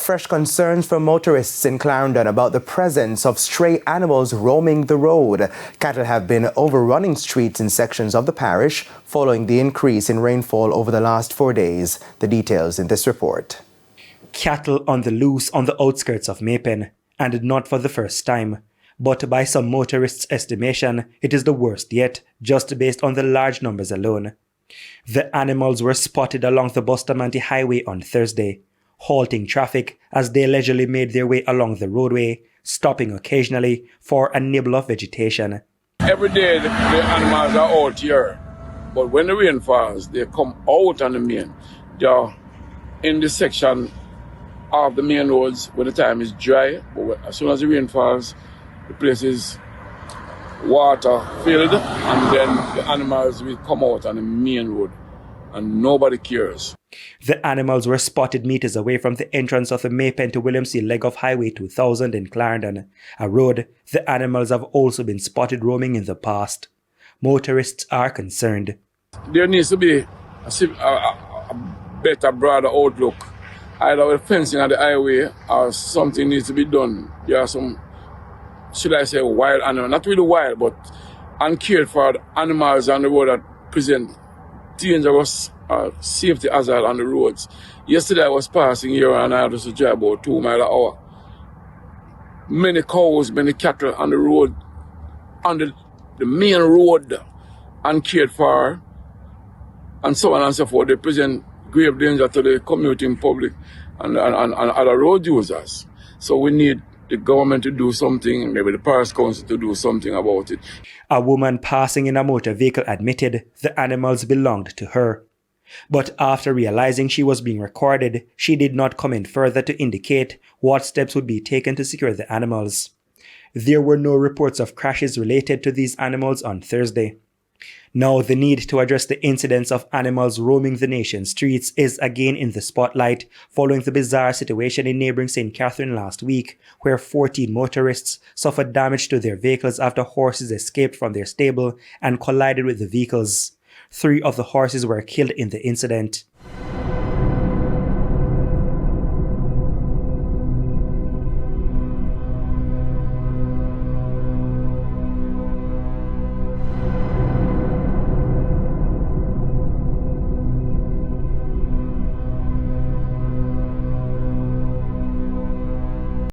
Fresh concerns from motorists in Clarendon about the presence of stray animals roaming the road. Cattle have been overrunning streets in sections of the parish following the increase in rainfall over the last 4 days. The details in this report. Cattle on the loose on the outskirts of Mapen, and not for the first time. But by some motorists' estimation, it is the worst yet, just based on the large numbers alone. The animals were spotted along the Bustamante Highway on Thursday, halting traffic as they leisurely made their way along the roadway, stopping occasionally for a nibble of vegetation. Every day the animals are out here, but when the rain falls, they come out on the main. They are in the section of the main roads when the time is dry, but as soon as the rain falls, the place is water filled, and then the animals will come out on the main road, and nobody cares. The animals were spotted meters away from the entrance of the Mapen to Williamsea leg of Highway 2000 in Clarendon, a road the animals have also been spotted roaming in the past. Motorists are concerned. There needs to be a better, broader outlook. Either with fencing at the highway or something needs to be done. There are some, should I say, wild animals, not really wild, but uncared for animals on the road that present dangerous safety hazard on the roads. Yesterday I was passing here and I had to drive about 2 miles an hour. Many cows, many cattle on the road, on the main road, uncared for, and so on and so forth. They present grave danger to the community in public and other road users. So we need the government to do something, maybe the parish council to do something about it. A woman passing in a motor vehicle admitted the animals belonged to her. But after realizing she was being recorded, she did not comment further to indicate what steps would be taken to secure the animals. There were no reports of crashes related to these animals on Thursday. Now, the need to address the incidents of animals roaming the nation's streets is again in the spotlight following the bizarre situation in neighboring St. Catherine last week, where 14 motorists suffered damage to their vehicles after horses escaped from their stable and collided with the vehicles. 3 of the horses were killed in the incident.